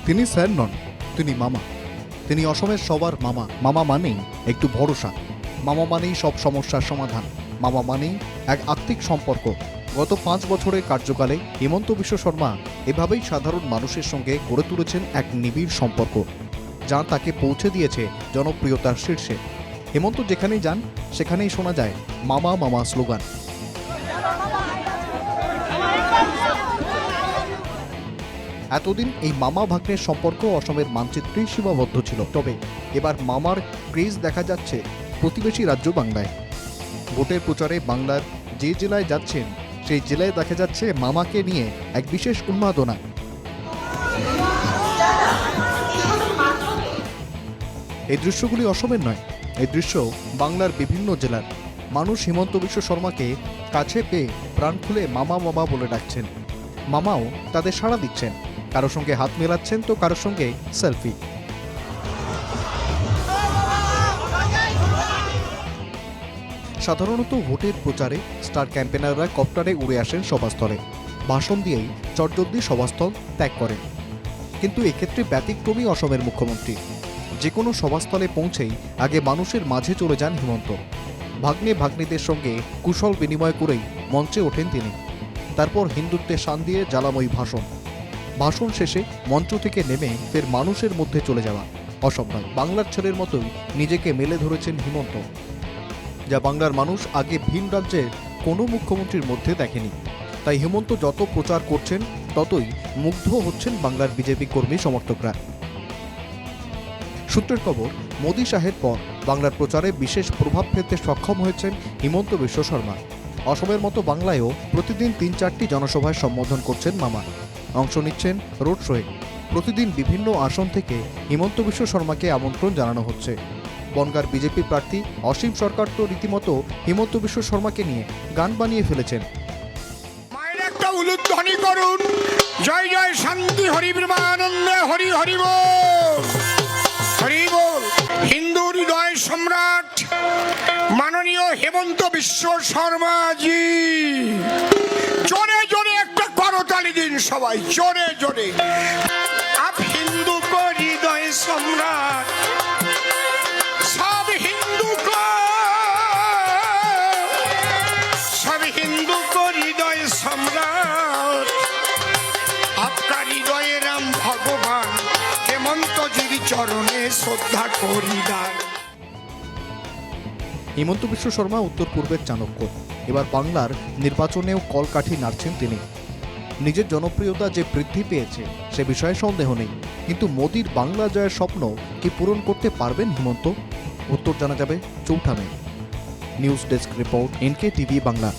তিনি স্যার নন, তিনি মামা। তিনি অসমের সবার মামা। মামা মানেই একটু ভরসা, মামা মানেই সব সমস্যার সমাধান, মামা মানেই এক আত্মিক সম্পর্ক। গত 5 বছরের কার্যকালে হিমন্ত বিশ্ব শর্মা এভাবেই সাধারণ মানুষের সঙ্গে গড়ে তুলেছেন এক নিবিড় সম্পর্ক, যা তাকে পৌঁছে দিয়েছে জনপ্রিয়তার শীর্ষে। হেমন্ত যেখানেই যান সেখানেই শোনা যায় মামা মামা স্লোগান। এতদিন এই মামা ভাগ্নের সম্পর্ক অসমের মানচিত্রেই সীমাবদ্ধ ছিল, তবে এবার মামার ক্রেজ দেখা যাচ্ছে প্রতিবেশী রাজ্য বাংলায়। ভোটের প্রচারে বাংলার যে জেলায় যাচ্ছেন সেই জেলায় দেখা যাচ্ছে মামাকে নিয়ে এক বিশেষ উন্মাদনা। এই দৃশ্যগুলি অসমের নয়, এই দৃশ্য বাংলার বিভিন্ন জেলার। মানুষ হিমন্ত বিশ্ব শর্মাকে কাছে পেয়ে প্রাণ খুলে মামা মামা বলে ডাকছেন। মামাও তাদের সাড়া দিচ্ছেন, কারো সঙ্গে হাত মেলাচ্ছেন তো কারোর সঙ্গে সেলফি। সাধারণত ভোটের প্রচারে স্টার ক্যাম্পেনাররা কপ্টারে উড়ে আসেন সভাস্থলে, ভাষণ দিয়েই চটজলদি সভাস্থল ত্যাগ করেন। কিন্তু এক্ষেত্রে ব্যতিক্রমী অসমের মুখ্যমন্ত্রী। যে কোনো সভাস্থলে পৌঁছেই আগে মানুষের মাঝে চলে যান হিমন্ত। ভাগ্নে ভাগ্নিদের সঙ্গে কুশল বিনিময় করেই মঞ্চে ওঠেন তিনি। তারপর হিন্দুত্বের শান দিয়ে জ্বালাময়ী ভাষণ। ভাষণ শেষে মঞ্চ থেকে নেমে ফের মানুষের মধ্যে চলে যাওয়া। অসম নয়, বাংলার ছেলের মতোই নিজেকে মেলে ধরেছেন হিমন্ত, যা বাংলার মানুষ আগে ভিন রাজ্যের কোনো মুখ্যমন্ত্রীর মধ্যে দেখেনি। তাই হিমন্ত যত প্রচার করছেন ততই মুগ্ধ হচ্ছেন বাংলার বিজেপি কর্মী সমর্থকরা। সূত্রের খবর, মোদী শাহের পর বাংলার প্রচারে বিশেষ প্রভাব ফেলতে সক্ষম হয়েছেন হিমন্ত বিশ্ব শর্মা। অসমের মতো বাংলায়ও প্রতিদিন 3-4টি জনসভায় সম্বোধন করছেন মামা। অংশ নিচ্ছেন রোড শোয়ে। প্রতিদিন বিভিন্ন আসন থেকে হিমন্ত বিশ্ব শর্মাকে আমন্ত্রণ জানানো হচ্ছে। বনগাঁর বিজেপি প্রার্থী অসীম সরকার তো রীতিমতো হিমন্ত বিশ্ব শর্মাকে নিয়ে গান বানিয়ে ফেলেছেন। মায়ের একটা উলুধ্বনি করুন, জয় জয় শান্তি হরি ব্রহ্মানন্দে হরি হরি বল, হরি বল। হিন্দু হৃদয় সম্রাট মাননীয় হিমন্ত বিশ্ব শর্মাজি, জোরে জোরে একটা করতালি দিন সবাই, জোরে জোরে। আপ হিন্দু কো হৃদয় সম্রাট, সব হিন্দু কো, সব হিন্দু কো হৃদয় সম্রাট, আপকা হৃদয়ে রাম ভগবান, হেমন্তজির চরণে শ্রদ্ধা করি দান। হিমন্ত বিশ্ব শর্মা উত্তর পূর্বের চাণক্য। এবার বাংলার নির্বাচনেও কলকাঠি নাড়ছেন তিনি। নিজের জনপ্রিয়তা যে বৃদ্ধি পেয়েছে সে বিষয়ে সন্দেহ নেই, কিন্তু মোদির বাংলা জয়ের স্বপ্ন কি পূরণ করতে পারবেন হিমন্ত? উত্তর জানা যাবে 4 May. News desk report, NK TV Bangla.